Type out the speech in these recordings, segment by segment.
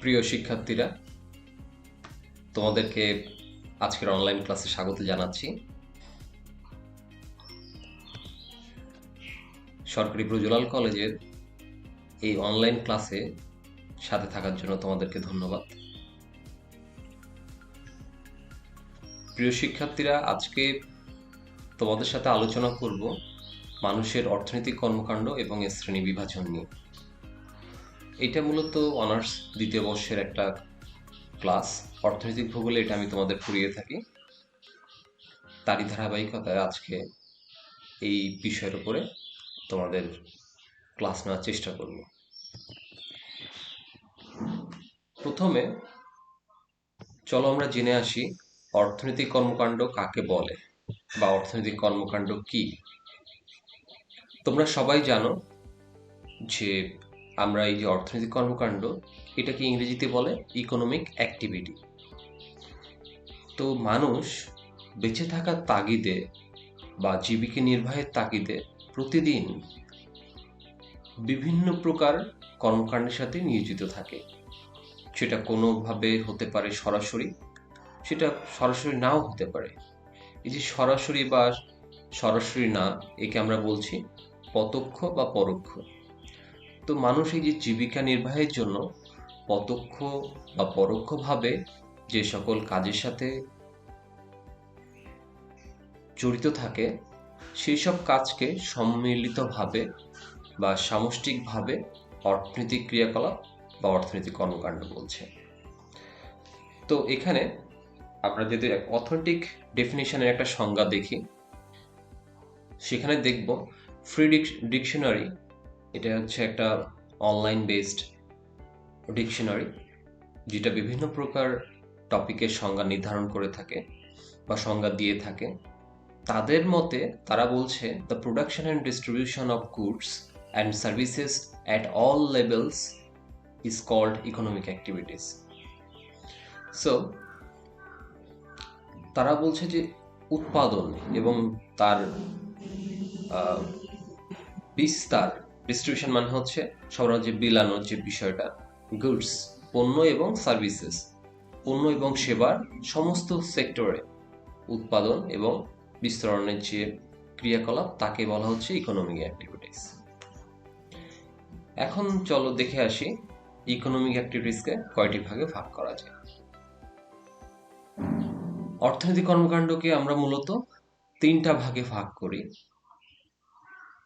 প্রিয় শিক্ষার্থীরা, তোমাদেরকে আজকের অনলাইন ক্লাসে স্বাগত জানাচ্ছি। সরকারি প্রজলাল কলেজের এই অনলাইন ক্লাসে সাথে থাকার জন্য তোমাদেরকে ধন্যবাদ। প্রিয় শিক্ষার্থীরা, আজকে তোমাদের সাথে আলোচনা করব মানুষের অর্থনৈতিক কর্মকাণ্ড এবং এর শ্রেণী বিভাজন নিয়ে। এটা মূলত অনার্স দ্বিতীয় বর্ষের একটা ক্লাস। অর্থনৈতিক ভূগোলে এটা আমি তোমাদের পড়িয়ে থাকি। তারই ধারাবাহিকতায় আজকে এই বিষয়ের উপরে তোমাদের ক্লাস নেওয়ার চেষ্টা করব। প্রথমে চলো আমরা জেনে আসি অর্থনৈতিক কর্মকাণ্ড কাকে বলে বা অর্থনৈতিক কর্মকাণ্ড কি। তোমরা সবাই জানো যে আমরা এই যে অর্থনৈতিক কর্মকাণ্ড, এটাকে ইংরেজিতে বলে ইকোনমিক অ্যাক্টিভিটি। তো মানুষ বেঁচে থাকার তাগিদে বা জীবিকা নির্বাহের তাগিদে প্রতিদিন বিভিন্ন প্রকার কর্মকাণ্ডের সাথে নিয়োজিত থাকে। সেটা কোনোভাবে হতে পারে সরাসরি, সেটা সরাসরি নাও হতে পারে। এই যে সরাসরি বা সরাসরি না, একে আমরা বলছি প্রত্যক্ষ বা পরোক্ষ। তো মানুষ এই যে জীবিকা নির্বাহের জন্য প্রত্যক্ষ বা পরোক্ষভাবে যে সকল কাজের সাথে জড়িত থাকে, সেই সব কাজকে সম্মিলিতভাবে বা সামষ্টিকভাবে অর্থনৈতিক ক্রিয়াকলাপ বা অর্থনৈতিক কর্মকাণ্ড বলছে। তো এখানে আমরা যদি অথেন্টিক ডেফিনিশনের একটা সংজ্ঞা দেখি, সেখানে দেখব ফ্রি ডিকশনারি, এটা হচ্ছে একটা অনলাইন বেসড ডিকশনারি, যেটা বিভিন্ন প্রকার টপিকের সংজ্ঞা নির্ধারণ করে থাকে বা সংজ্ঞা দিয়ে থাকে। তাদের মতে তারা বলছে the production and distribution of goods and services at all levels is called economic activities. So তারা বলছে যে উৎপাদন এবং তার বিস্তার, ডিস্ট্রিবিউশন মানে হচ্ছে সমাজে বিলানোর যে বিষয়টা, গুডস পণ্য এবং সার্ভিসেস, পণ্য এবং সেবার সমস্ত সেক্টরে উৎপাদন এবং বিস্তরণের যে ক্রিয়াকলাপ, তাকে বলা হচ্ছে ইকোনমিক অ্যাক্টিভিটিস। এখন চলো দেখে আসি ইকোনমিক অ্যাক্টিভিটিসকে কয়টি ভাগে ভাগ করা যায়। অর্থনৈতিক কর্মকাণ্ডকে আমরা মূলত তিনটা ভাগে ভাগ করি: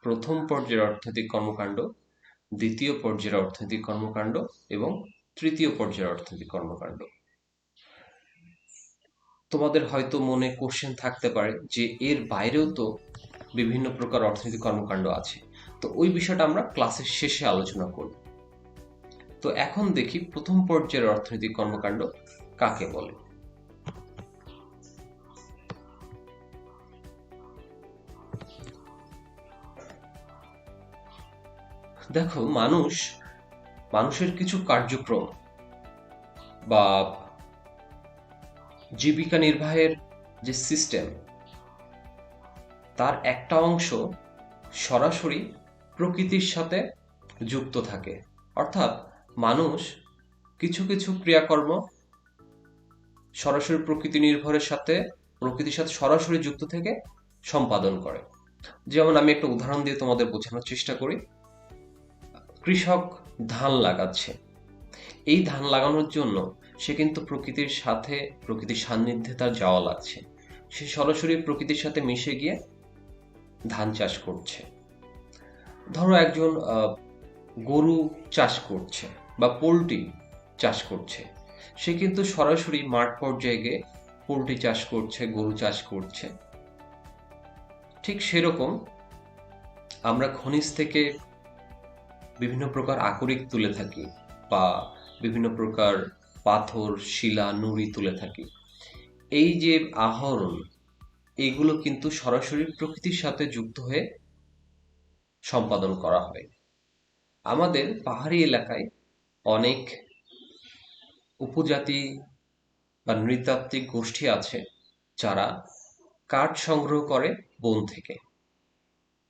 প্রথম পর্যায়ের অর্থনৈতিক কর্মকাণ্ড, দ্বিতীয় পর্যায়ের অর্থনৈতিক কর্মকাণ্ড এবং তৃতীয় পর্যায়ের অর্থনৈতিক কর্মকাণ্ড। তোমাদের হয়তো মনে কোশ্চেন থাকতে পারে যে এর বাইরেও তো বিভিন্ন প্রকার অর্থনৈতিক কর্মকাণ্ড আছে, তো ওই বিষয়টা আমরা ক্লাসের শেষে আলোচনা করব। তো এখন দেখি প্রথম পর্যায়ের অর্থনৈতিক কর্মকাণ্ড কাকে বলে। দেখো, মানুষের কিছু কার্যক্রম বা জীবিকা নির্বাহের যে সিস্টেম, তার একটা অংশ সরাসরি প্রকৃতির সাথে যুক্ত থাকে। অর্থাৎ মানুষ কিছু কিছু ক্রিয়াকর্ম সরাসরি প্রকৃতির সাথে সরাসরি যুক্ত থেকে সম্পাদন করে। যেমন আমি একটা উদাহরণ দিয়ে তোমাদের বোঝানোর চেষ্টা করি। কৃষক ধান লাগাচ্ছে, এই ধান লাগানোর জন্য সে কিন্তু প্রকৃতির সান্নিধ্যে তার যাওয়া লাগছে। সে সরাসরি প্রকৃতির সাথে মিশে গিয়ে ধান চাষ করছে। ধরো একজন গরু চাষ করছে বা পোল্ট্রি চাষ করছে, সে কিন্তু সরাসরি মাঠ পর্যায়ে গিয়ে পোল্ট্রি চাষ করছে, গরু চাষ করছে। ঠিক সেরকম আমরা খনিজ থেকে বিভিন্ন প্রকার আকরিক তুলে থাকি বা বিভিন্ন প্রকার পাথর, শিলা, নুড়ি তুলে থাকি। এই যে আহরণ, এগুলো কিন্তু সরাসরি প্রকৃতির সাথে যুক্ত হয়ে সম্পাদন করা হয়। আমাদের পাহাড়ি এলাকায় অনেক উপজাতি বা নৃতাত্ত্বিক গোষ্ঠী আছে যারা কাঠ সংগ্রহ করে বন থেকে।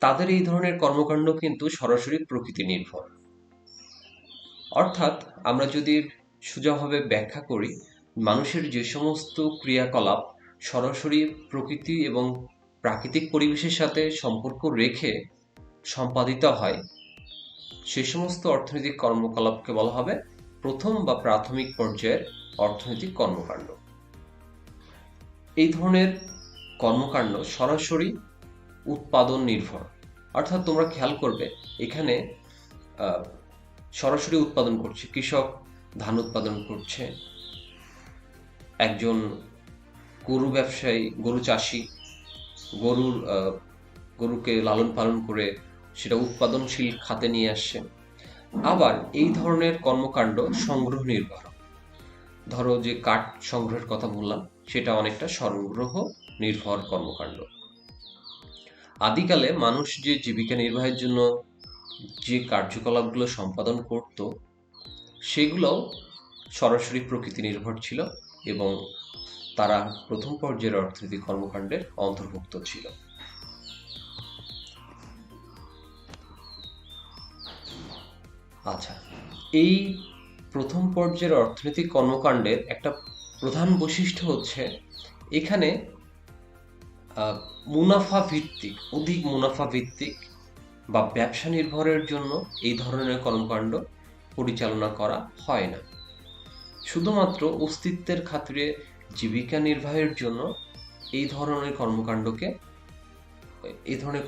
তাদের এই ধরনের কর্মকাণ্ড কিন্তু সরাসরি প্রকৃতি নির্ভর। অর্থাৎ আমরা যদি সোজাভাবে ব্যাখ্যা করি, মানুষের যে সমস্ত ক্রিয়াকলাপ সরাসরি প্রকৃতি এবং প্রাকৃতিক পরিবেশের সাথে সম্পর্ক রেখে সম্পাদিত হয়, সে সমস্ত অর্থনৈতিক কর্মকলাপকে বলা হবে প্রথম বা প্রাথমিক পর্যায়ের অর্থনৈতিক কর্মকাণ্ড। এই ধরনের কর্মকাণ্ড সরাসরি উৎপাদন নির্ভর, অর্থাৎ তোমরা খেয়াল করবে এখানে সরাসরি উৎপাদন করছে, কৃষক ধান উৎপাদন করছে, একজন গরু ব্যবসায়ী, গরু চাষি গরুকে লালন পালন করে সেটা উৎপাদনশীল খাতে নিয়ে আসছে। আবার এই ধরনের কর্মকাণ্ড সংগ্রহ নির্ভর, ধরো যে কাঠ সংগ্রহের কথা বললাম, সেটা অনেকটা সংগ্রহ নির্ভর কর্মকাণ্ড। আদিকালে মানুষ যে জীবিকা নির্বাহের জন্য যে কার্যকলাপগুলো সম্পাদন করত, সেগুলোও সরাসরি প্রকৃতি নির্ভর ছিল এবং তারা প্রথম পর্যায়ের অর্থনৈতিক কর্মকাণ্ডের অন্তর্ভুক্ত ছিল। আচ্ছা, এই প্রথম পর্যায়ের অর্থনৈতিক কর্মকাণ্ডের একটা প্রধান বৈশিষ্ট্য হচ্ছে এখানে মুনাফা ভিত্তিক, অধিক মুনাফা ভিত্তিক বা ব্যবসা নির্ভরের জন্য এই ধরনের কর্মকাণ্ড পরিচালনা করা হয় না। শুধুমাত্র অস্তিত্বের খাতিরে জীবিকা নির্বাহের জন্য এই ধরনের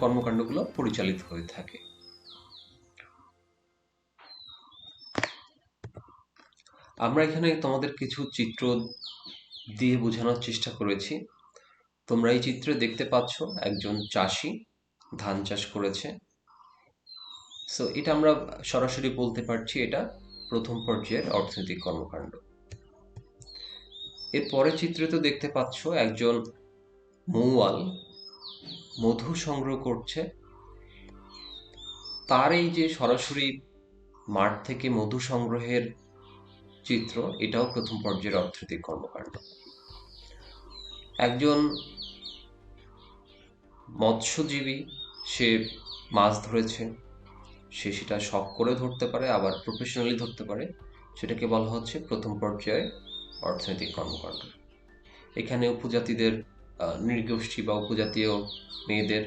কর্মকাণ্ডগুলো পরিচালিত হয়ে থাকে। আমরা এখানে তোমাদের কিছু চিত্র দিয়ে বোঝানোর চেষ্টা করেছি। তোমরা এই চিত্রে দেখতে পাচ্ছ একজন চাষি ধান চাষ করেছে। সো এটা আমরা সরাসরি বলতে পারছি এটা প্রথম পর্যায়ের অর্থনৈতিক কর্মকাণ্ড। এর পরের চিত্রে তো দেখতে পাচ্ছ একজন মৌয়াল মধু সংগ্রহ করছে। তার এই যে সরাসরি মাঠ থেকে মধু সংগ্রহের চিত্র, এটাও প্রথম পর্যায়ের অর্থনৈতিক কর্মকাণ্ড। একজন মৎস্যজীবী, সে মাছ ধরেছে, সে সেটা শখ করে ধরতে পারে, আবার প্রফেশনালি ধরতে পারে, সেটাকে বলা হচ্ছে প্রথম পর্যায়ের অর্থনৈতিক কর্মকাণ্ড। এখানে উপজাতিদের নৃগোষ্ঠী বা উপজাতীয় মেয়েদের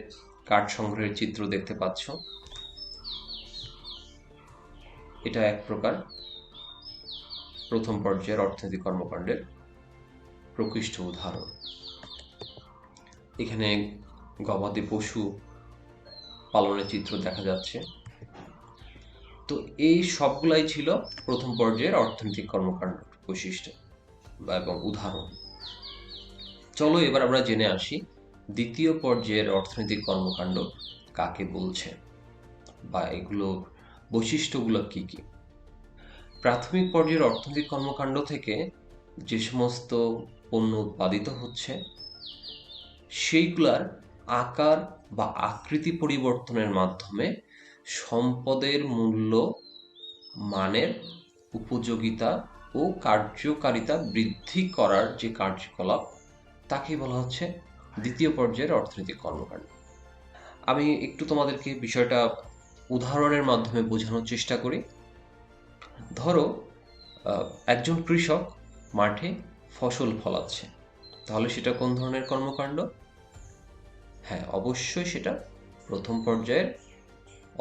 কাঠ সংগ্রহের চিত্র দেখতে পাচ্ছ। এটা এক প্রকার প্রথম পর্যায়ের অর্থনৈতিক কর্মকাণ্ডের প্রকৃষ্ট উদাহরণ। এখানে গবাদি পশু পালনের চিত্র দেখা যাচ্ছে। তো এই সবগুলাই ছিল প্রথম পর্যায়ের অর্থনৈতিক কর্মকাণ্ড বৈশিষ্ট্য এবং উদাহরণ। চলো এবার আমরা জেনে আসি দ্বিতীয় পর্যায়ের অর্থনৈতিক কর্মকাণ্ড কাকে বলছে বা এগুলো বৈশিষ্ট্যগুলো কি কি। প্রাথমিক পর্যায়ের অর্থনৈতিক কর্মকাণ্ড থেকে যে সমস্ত পণ্য উৎপাদিত হচ্ছে, সেইগুলার আকার বা আকৃতি পরিবর্তনের মাধ্যমে সম্পদের মূল্য, মানের, উপযোগিতা ও কার্যকারিতা বৃদ্ধি করার যে কার্যকলাপ, তাকে বলা হচ্ছে দ্বিতীয় পর্যায়ের অর্থনৈতিক কর্মকাণ্ড। আমি একটু তোমাদেরকে বিষয়টা উদাহরণের মাধ্যমে বোঝানোর চেষ্টা করি। ধরো একজন কৃষক মাঠে ফসল ফলাচ্ছে, তাহলে সেটা কোন ধরনের কর্মকাণ্ড? হ্যাঁ, অবশ্যই সেটা প্রথম পর্যায়ের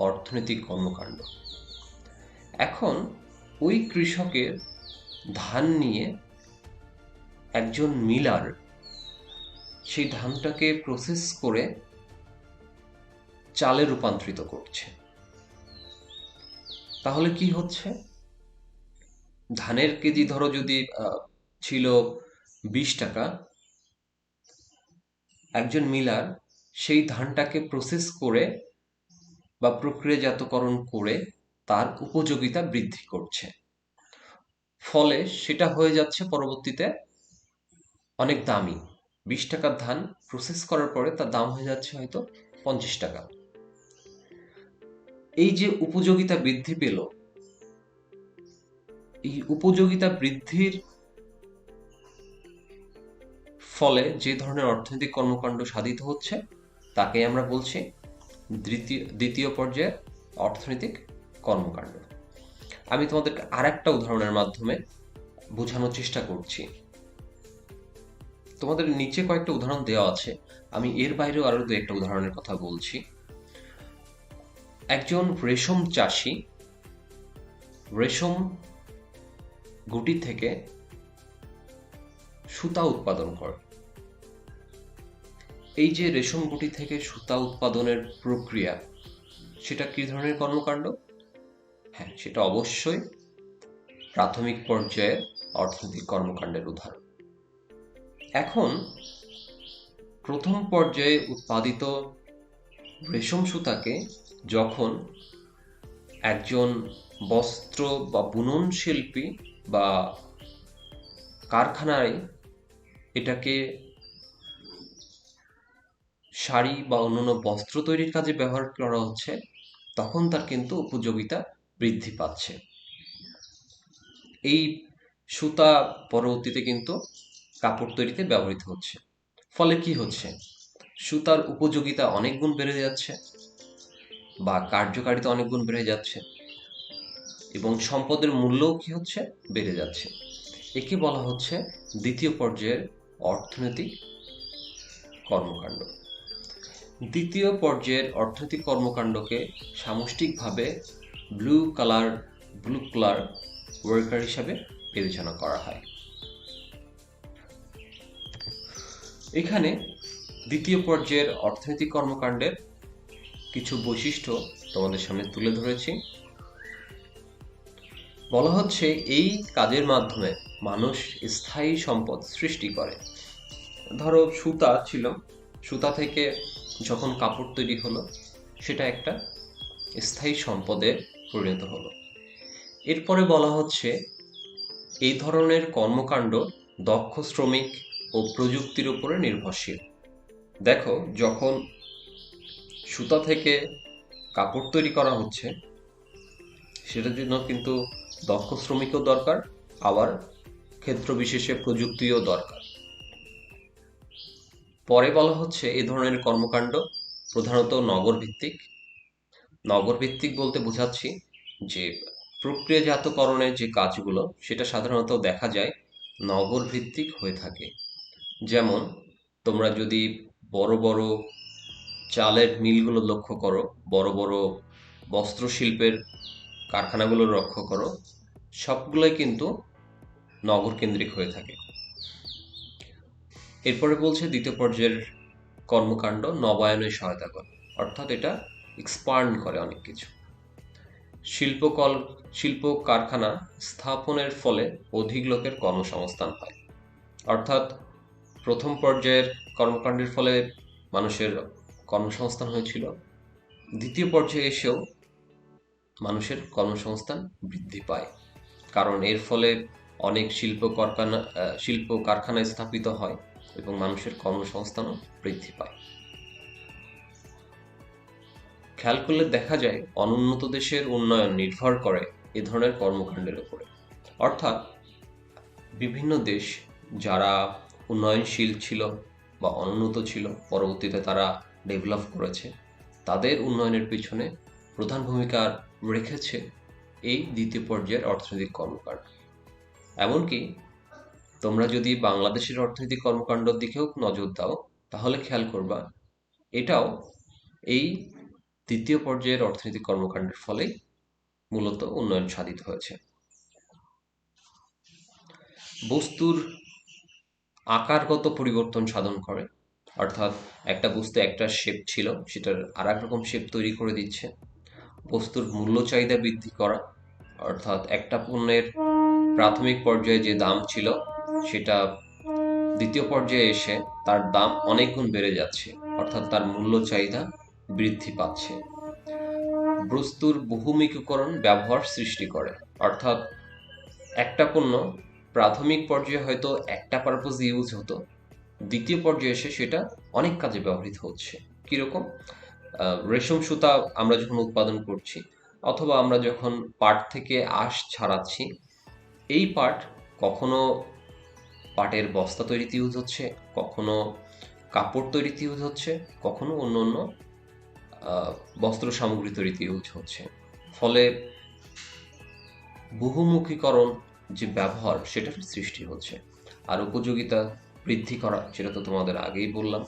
অর্থনৈতিক কর্মকাণ্ড। এখন ওই কৃষকের ধান নিয়ে একজন মিলার সেই ধানটাকে প্রসেস করে চালে রূপান্তরিত করছে। তাহলে কি হচ্ছে? ধানের কেজি ধরো যদি ছিল 20 টাকা, একজন মিলার সেই ধানটাকে প্রসেস করে বা প্রক্রিয়াজাতকরণ করে তার উপযোগিতা বৃদ্ধি করছে। ফলে সেটা হয়ে যাচ্ছে পরবর্তীতে অনেক দামি। 20 টাকার ধান প্রসেস করার পরে তার দাম হয়ে যাচ্ছে হয়তো 50 টাকা। এই যে উপযোগিতা বৃদ্ধি পেল, এই উপযোগিতা বৃদ্ধির ফলে যে ধরনের অর্থনৈতিক কর্মকাণ্ড সাধিত হচ্ছে, তাকে আমরা বলছি দ্বিতীয় পর্যায়ের অর্থনৈতিক কর্মকাণ্ড। আমি তোমাদেরকে আরেকটা উদাহরণের মাধ্যমে বোঝানোর চেষ্টা করছি। তোমাদের নিচে কয়েকটা উদাহরণ দেওয়া আছে, আমি এর বাইরেও আরো দু একটা উদাহরণের কথা বলছি। একজন রেশম চাষি রেশম গুটি থেকে সুতা উৎপাদন করে। এই যে রেশম গুটি থেকে সুতা উৎপাদনের প্রক্রিয়া, সেটা কি ধরনের কর্মকাণ্ড? হ্যাঁ, সেটা অবশ্যই প্রাথমিক পর্যায়ের অর্থনৈতিক কর্মকাণ্ডের উদাহরণ। এখন প্রথম পর্যায়ে উৎপাদিত রেশম সুতাকে যখন একজন বস্ত্র বা বুনন শিল্পী বা কারখানায় এটাকে শাড়ি বা অন্যান্য বস্ত্র তৈরির কাজে ব্যবহার করা হচ্ছে, তখন তার কিন্তু উপযোগিতা বৃদ্ধি পাচ্ছে। এই সুতা পরবর্তীতে কিন্তু কাপড় তৈরিতে ব্যবহৃত হচ্ছে। ফলে কি হচ্ছে? সুতার উপযোগিতা অনেক গুণ বেড়ে যাচ্ছে বা কার্যকারিতা অনেক গুণ বেড়ে যাচ্ছে এবং সম্পদের মূল্যও কি হচ্ছে? বেড়ে যাচ্ছে। একে বলা হচ্ছে দ্বিতীয় পর্যায়ের অর্থনৈতিক কর্মকাণ্ড। দ্বিতীয় পর্যায়ের অর্থনৈতিক কর্মকাণ্ডকে সামষ্টিকভাবে ব্লু কলার ওয়ার্কার হিসাবে বিবেচনা করা হয়। এখানে দ্বিতীয় পর্যায়ের অর্থনৈতিক কর্মকাণ্ডের কিছু বৈশিষ্ট্য তোমাদের সামনে তুলে ধরেছি। বলা হচ্ছে এই কাজের মাধ্যমে মানুষ স্থায়ী সম্পদ সৃষ্টি করে। ধরো সুতা ছিল, সুতা থেকে যখন কাপড় তৈরি হলো, সেটা একটা স্থায়ী সম্পদে পরিণত হলো। এরপরে বলা হচ্ছে এই ধরনের কর্মকাণ্ড দক্ষ শ্রমিক ও প্রযুক্তির উপরে নির্ভরশীল। দেখো, যখন সুতা থেকে কাপড় তৈরি করা হচ্ছে, সেটার জন্য কিন্তু দক্ষ শ্রমিকও দরকার, আবার ক্ষেত্র বিশেষে প্রযুক্তিও দরকার। পরে বলা হচ্ছে এই ধরনের কর্মকাণ্ড প্রধানত নগর ভিত্তিক। নগর ভিত্তিক বলতে বোঝাচ্ছি যে প্রক্রিয়াজাতকরণের যে কাজগুলো, সেটা সাধারণত দেখা যায় নগর ভিত্তিক হয়ে থাকে। যেমন তোমরা যদি বড় বড় চালের মিলগুলো লক্ষ্য করো, বড় বড় বস্ত্র শিল্পের কারখানাগুলো লক্ষ্য করো, সবগুলোই কিন্তু নগর কেন্দ্রিক হয়ে থাকে। এরপরে বলছে দ্বিতীয় পর্যায়ের কর্মকাণ্ড নবায়নে সহায়তা করে, অর্থাৎ এটা এক্সপান্ড করে অনেক কিছু। শিল্প কারখানা স্থাপনের ফলে অধিক লোকের কর্মসংস্থান হয়। অর্থাৎ প্রথম পর্যায়ের কর্মকাণ্ডের ফলে মানুষের কর্মসংস্থান হয়েছিল, দ্বিতীয় পর্যায়ে এসেও মানুষের কর্মসংস্থান বৃদ্ধি পায়, কারণ এর ফলে অনেক শিল্প কারখানা স্থাপিত হয় এবং মানুষের কর্মসংস্থানও বৃদ্ধি পায়। খেয়াল করলে দেখা যায় অনুন্নত দেশের উন্নয়ন নির্ভর করে এ ধরনের কর্মকাণ্ডের উপরে। অর্থাৎ বিভিন্ন দেশ যারা উন্নয়নশীল ছিল বা অনুন্নত ছিল, পরবর্তীতে তারা ডেভেলপ করেছে, তাদের উন্নয়নের পিছনে প্রধান ভূমিকা রেখেছে এই দ্বিতীয় পর্যায়ের অর্থনৈতিক কর্মকাণ্ড। এমনকি তোমরা যদি বাংলাদেশের অর্থনৈতিক কর্মকাণ্ডের দিকেও নজর দাও, তাহলে খেয়াল করবা এটাও এই দ্বিতীয় পর্যায়ের অর্থনৈতিক কর্মকাণ্ডের ফলেই মূলত উন্নয়ন সাধিত হয়েছে। বস্তুর আকারগত পরিবর্তন সাধন করে, অর্থাৎ একটা বস্তু একটা শেপ ছিল, সেটার আর এক রকম শেপ তৈরি করে দিচ্ছে। বস্তুর মূল্য চাহিদা বৃদ্ধি করা, অর্থাৎ একটা পণ্যের প্রাথমিক পর্যায়ে যে দাম ছিল, সেটা দ্বিতীয় পর্যায়ে এসে তার দাম অনেক গুণ বেড়ে যাচ্ছে, অর্থাৎ তার মূল্য চাহিদা বৃদ্ধি পাচ্ছে। বস্তুর বহুমুখীকরণ ব্যবহার সৃষ্টি করে, অর্থাৎ একটা পণ্য প্রাথমিক পর্যায়ে হয়তো একটা পারপোজ ইউজ হতো, দ্বিতীয় পর্যায়ে এসে সেটা অনেক কাজে ব্যবহৃত হচ্ছে। কিরকম? রেশম সুতা আমরা যখন উৎপাদন করছি, অথবা আমরা যখন পাট থেকে আঁশ ছাড়াচ্ছি, এই পাট কখনো পাটের বস্তা তৈরিতে ইউজ হচ্ছে, কখনো কাপড় তৈরিতে ইউজ হচ্ছে, কখনো অন্য অন্য বস্ত্র সামগ্রী তৈরিতে ইউজ হচ্ছে। ফলে বহুমুখীকরণ যে ব্যবহার সেটার সৃষ্টি হচ্ছে। আর উপযোগিতা বৃদ্ধি করা, সেটা তো তোমাদের আগেই বললাম।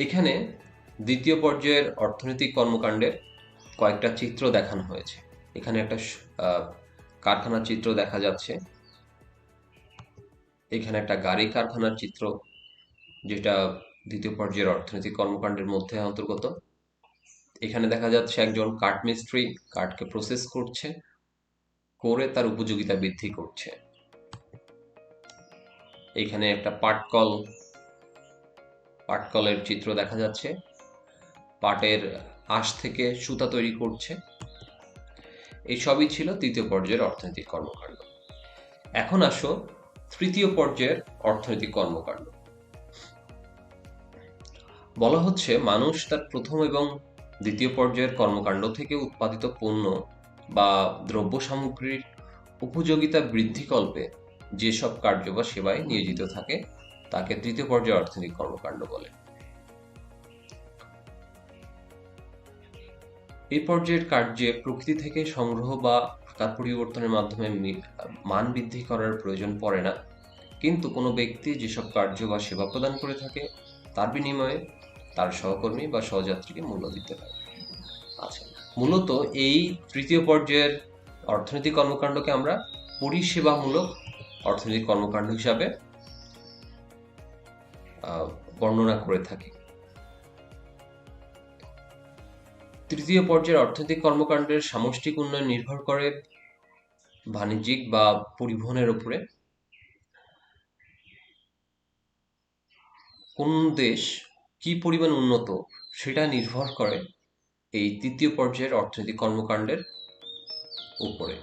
এখানে দ্বিতীয় পর্যায়ের অর্থনৈতিক কর্মকাণ্ডের কয়েকটা চিত্র দেখানো হয়েছে। এখানে একটা কারখানার চিত্র দেখা যাচ্ছে, এখানে একটা গাড়ি কারখানার চিত্র, যেটা দ্বিতীয় পর্যায়ের অর্থনৈতিক কর্মকাণ্ডের মধ্যে অন্তর্গত। এখানে দেখা যাচ্ছে একজন কাঠমিস্ত্রি কাঠকে প্রসেস করছে, করে তার উপযোগিতা বৃদ্ধি করছে। এখানে একটা পাটকলের চিত্র দেখা যাচ্ছে, পাটের আঁশ থেকে সুতা তৈরি করছে। এই সবই ছিল তৃতীয় পর্যায়ের অর্থনৈতিক কর্মকাণ্ড। এখন আসো তৃতীয় পর্যায়ের অর্থনৈতিক কর্মকাণ্ড। বলা হচ্ছে মানুষ তার প্রথম এবং দ্বিতীয় পর্যায়ের কর্মকাণ্ড থেকে উৎপাদিত পণ্য বা দ্রব্য সামগ্রীর উপযোগিতা বৃদ্ধিকল্পে যেসব কার্য বা সেবায় নিয়োজিত থাকে তাকে তৃতীয় পর্যায়ের অর্থনৈতিক কর্মকাণ্ড বলে। এই পর্যায়ের কার্যে প্রকৃতি থেকে সংগ্রহ বা আকার পরিবর্তনের মাধ্যমে মান বৃদ্ধি করার প্রয়োজন পড়ে না, কিন্তু কোনো ব্যক্তি যেসব কার্য বা সেবা প্রদান করে থাকে তার বিনিময়ে তার সহকর্মী বা সহযাত্রীকে মূল্য দিতে হয়। আচ্ছা, মূলত এই তৃতীয় পর্যায়ের অর্থনৈতিক কর্মকাণ্ডকে আমরা পরিষেবামূলক অর্থনৈতিক কর্মকাণ্ড হিসাবে বর্ণনা করে থাকি। তৃতীয় পর্যায়ের অর্থনৈতিক কর্মকাণ্ডের সামষ্টিক উন্নয়ন নির্ভর করে বাণিজ্যিক বা পরিবহনের উপরে। কোন দেশ কি পরিমাণ উন্নত সেটা নির্ভর করে এই তৃতীয় পর্যায়ের অর্থনৈতিক কর্মকাণ্ডের উপরে।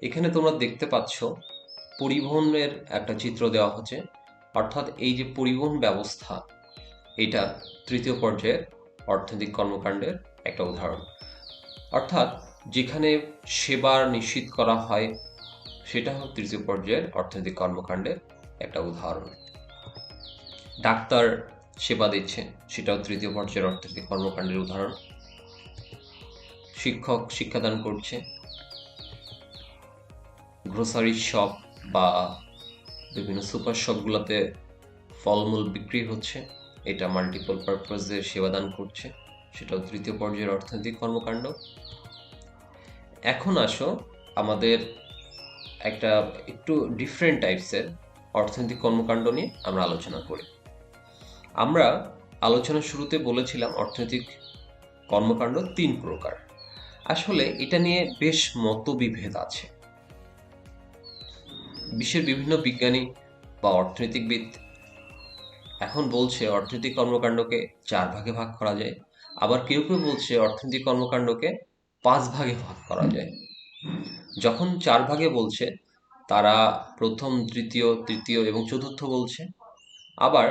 এখানে তোমরা দেখতে পাচ্ছ পরিবহনের একটা চিত্র দেওয়া হচ্ছে, অর্থাৎ এই যে পরিবহন ব্যবস্থা, এটা তৃতীয় পর্যায়ের অর্থনৈতিক কর্মকাণ্ডের একটা উদাহরণ। অর্থাৎ যেখানে সেবা নিশ্চিত করা হয় সেটা হল তৃতীয় পর্যায়ের অর্থনৈতিক কর্মকাণ্ডের একটা উদাহরণ। ডাক্তার সেবা দিচ্ছে, সেটাও তৃতীয় পর্যায়ের অর্থনৈতিক কর্মকাণ্ডের উদাহরণ। শিক্ষক শিক্ষাদান করছে, গ্রোসারি শপ বা বিভিন্ন সুপার শপগুলোতে ফলমূল বিক্রি হচ্ছে, এটা মাল্টিপল পারপাসে সেবাদান করছে, সেটাও তৃতীয় পর্যায়ের অর্থনৈতিক কর্মকাণ্ড। এখন আসো আমাদের একটা একটু ডিফারেন্ট টাইপসের অর্থনৈতিক কর্মকাণ্ড নিয়ে আমরা আলোচনা করি। আমরা আলোচনার শুরুতে বলেছিলাম অর্থনৈতিক কর্মকাণ্ড 3 প্রকার। আসলে এটা নিয়ে বেশ মতবিভেদ আছে। বিশ্বের বিভিন্ন বিজ্ঞানী বা অর্থনীতিবিদ এখন বলছে অর্থনৈতিক কর্মকাণ্ডকে 4 ভাগে ভাগ করা যায়, আবার কেউ কেউ বলছে অর্থনৈতিক কর্মকাণ্ডকে 5 ভাগে ভাগ করা যায়। যখন 4 ভাগে বলছে তারা প্রথম, দ্বিতীয়, তৃতীয় এবং চতুর্থ বলছে। আবার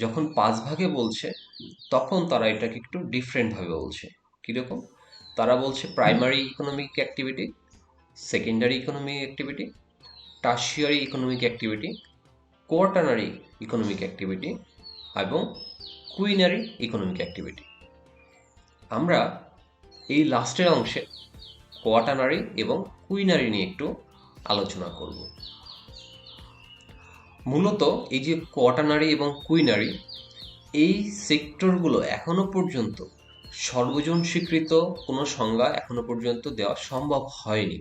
যখন 5 ভাগে বলছে তখন তারা এটাকে একটু ডিফারেন্ট ভাবে বলছে। কিরকম? তারা বলছে primary economic activity, secondary economic activity, tertiary economic activity, quaternary economic activity এবং কুইনারি ইকোনমিক অ্যাক্টিভিটি। আমরা এই লাস্টের অংশে কোয়াটার্নারি এবং কুইনারি নিয়ে একটু আলোচনা করব। মূলত এই যে কোয়াটার্নারি এবং কুইনারি, এই সেক্টরগুলো এখনো পর্যন্ত সর্বজন স্বীকৃত কোনো সংজ্ঞা এখনো পর্যন্ত দেওয়া সম্ভব হয়নি।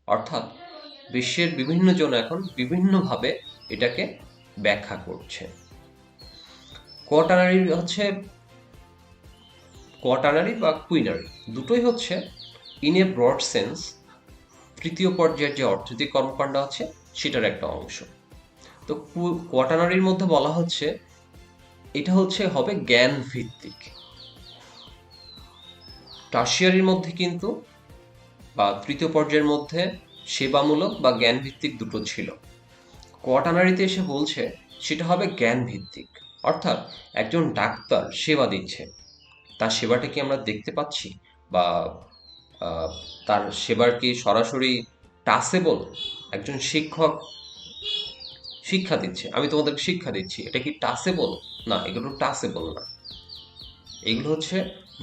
অর্থাৎ বিশ্বের বিভিন্ন জন এখন বিভিন্নভাবে এটাকে ব্যাখ্যা করছে। কোয়াটার্নারি বা কুইনারি দুটোই হচ্ছে ইন এ ব্রড সেন্স তৃতীয় পর্যায়ের যে অর্থনৈতিক কর্মকাণ্ড আছে সেটার একটা অংশ। তো কোয়াটার্নারির মধ্যে বলা হচ্ছে এটা হবে জ্ঞান ভিত্তিক। টারশিয়ারির মধ্যে কিন্তু বা তৃতীয় পর্যায়ের মধ্যে সেবামূলক বা জ্ঞান ভিত্তিক দুটো ছিল। কোয়াটার্নারিতে এসে বলছে সেটা হবে জ্ঞান ভিত্তিক, অর্থাৎ একজন ডাক্তার সেবা দিচ্ছে, তার সেবাটা কি আমরা দেখতে পাচ্ছি বা তার সেবার কি সরাসরি টাচেবল? একজন শিক্ষক শিক্ষা দিচ্ছে, আমি তোমাদেরকে শিক্ষা দিচ্ছি, এটা কি টাচেবল? না, এগুলো টাচেবল না, এগুলো হচ্ছে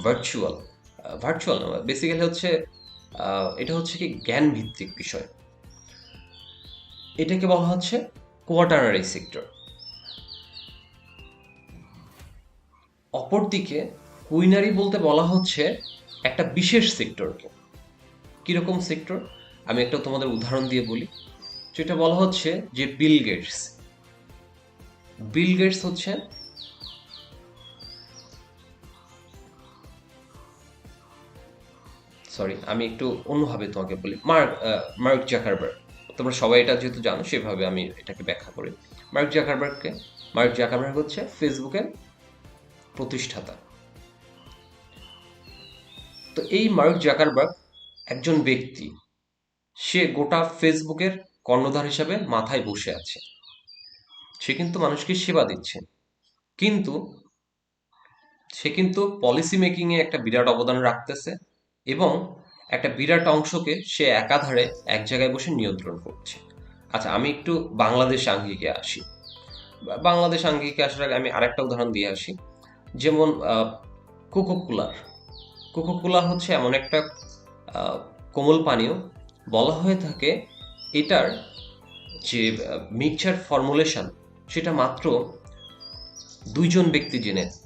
ভার্চুয়াল না, বেসিক্যালি হচ্ছে এটা হচ্ছে কি জ্ঞান ভিত্তিক বিষয়। এটাকে বলা হচ্ছে কোয়াটার্নারি সেক্টর। অপরদিকে কুইনারি বলতে বলা হচ্ছে একটা বিশেষ সেক্টরকে। কিরকম সেক্টর, আমি একটা তোমাদের উদাহরণ দিয়ে বলি। যেটা বলা হচ্ছে যে বিল গেটস হচ্ছে সরি আমি একটু অন্যভাবে তোমাকে বলি। মার্ক জাকারবার্গ, তোমরা সবাই এটা যেহেতু জানো সেভাবে আমি এটাকে ব্যাখ্যা করি। মার্ক জাকারবার্গ হচ্ছে ফেসবুকের প্রতিষ্ঠাতা। তো এই মার্ক জাকারবার্গ একজন ব্যক্তি, সে গোটা ফেসবুকের কর্ণধার হিসাবে মাথায় বসে আছে। সে কিন্তু মানুষকে সেবা দিচ্ছে, কিন্তু সে কিন্তু পলিসি মেকিং এ একটা বিরাট অবদান রাখতেছে এবং একটা বিরাট অংশকে সে একাধারে এক জায়গায় বসে নিয়ন্ত্রণ করছে। আচ্ছা, আমি একটু বাংলাদেশ আঙ্গিকে আসি। বাংলাদেশ আঙ্গিকে আসার আগে আমি আরেকটা উদাহরণ দিয়ে আসি। যেমন কোকোকোলার। কোকোকোলা হচ্ছে এমন একটা কোমল পানীয়, বলা হয়ে থাকে এটার যে মিক্সচার ফর্মুলেশন সেটা মাত্র দুইজন ব্যক্তি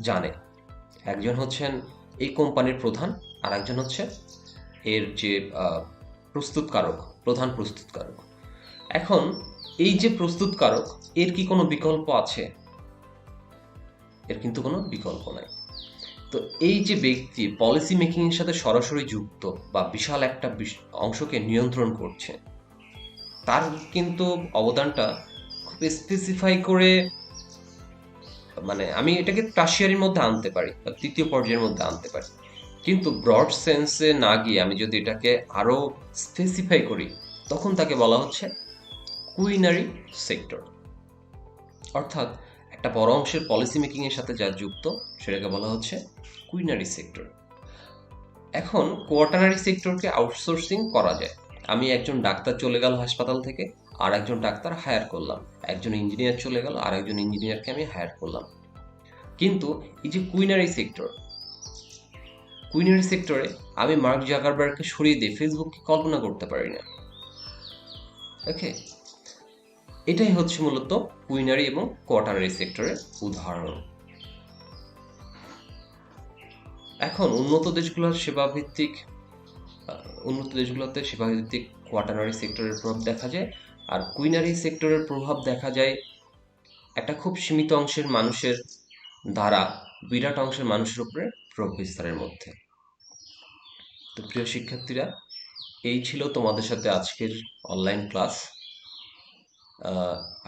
জানে। একজন হচ্ছেন এই কোম্পানির প্রধান, আর একজন হচ্ছে এর যে প্রধান প্রস্তুতকারক। এখন এই যে প্রস্তুতকারক, এর কি কোনো বিকল্প আছে? এর কিন্তু কোনো বিকল্প নাই। তো এই যে ব্যক্তি পলিসি মেকিং এর সাথে সরাসরি যুক্ত বা বিশাল একটা অংশকে নিয়ন্ত্রণ করছে, তার কিন্তু অবদানটা খুব স্পেসিফাই করে, মানে আমি এটাকে টারশিয়ারির মধ্যে আনতে পারি বা তৃতীয় পর্যায়ের মধ্যে আনতে পারি। কিন্তু ব্রড সেন্সে না গিয়ে আমি যদি এটাকে আরো স্পেসিফাই করি, তখন তাকে বলা হচ্ছে কুইনারি সেক্টর। অর্থাৎ একটা বড় অংশের পলিসি মেকিং এর সাথে যা যুক্ত সেটাকে বলা হচ্ছে কুইনারি সেক্টর। এখন কোয়াটার্নারি সেক্টরকে আউটসোর্সিং করা যায়। আমি একজন ডাক্তার চলে গেল হাসপাতাল থেকে, আর একজন ডাক্তার হায়ার করলাম। একজন ইঞ্জিনিয়ার চলে গেল, আর একজন ইঞ্জিনিয়ারকে আমি হায়ার করলাম। কিন্তু এই যে কুইনারি সেক্টরে আমি মার্ক জাকারবার্গকে সরিয়ে দিয়ে ফেসবুককে কল্পনা করতে পারি না। ওকে, এটাই হচ্ছে মূলত কুইনারি এবং কোয়াটার্নারি সেক্টরের উদাহরণ। এখন উন্নত দেশগুলোতে সেবাভিত্তিক কোয়াটার্নারি সেক্টরের প্রভাব দেখা যায়, আর কুইনারি সেক্টরের প্রভাব দেখা যায় একটা খুব সীমিত অংশের মানুষের দ্বারা বিরাট অংশের মানুষের উপরে প্রভাব বিস্তারের মধ্যে। তো প্রিয় শিক্ষার্থীরা, এই ছিল তোমাদের সাথে আজকের অনলাইন ক্লাস।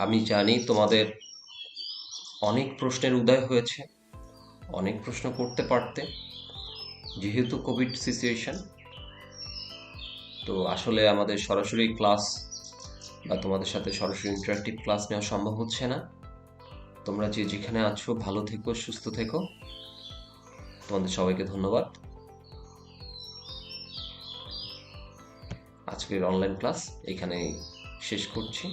আমি জানি তোমাদের অনেক প্রশ্নের উদয় হয়েছে, অনেক প্রশ্ন করতে পারতে, যেহেতু কোভিড সিচুয়েশন। তো আসলে আমাদের সরাসরি ক্লাস বা তোমাদের সাথে সরাসরি ইন্টারেক্টিভ ক্লাস নেওয়া সম্ভব হচ্ছে না। তোমরা যেখানে আছো ভালো থেকো, সুস্থ থেকো। তোমাদের সবাইকে ধন্যবাদ। আজকের অনলাইন ক্লাস এখানেই শেষ করছি।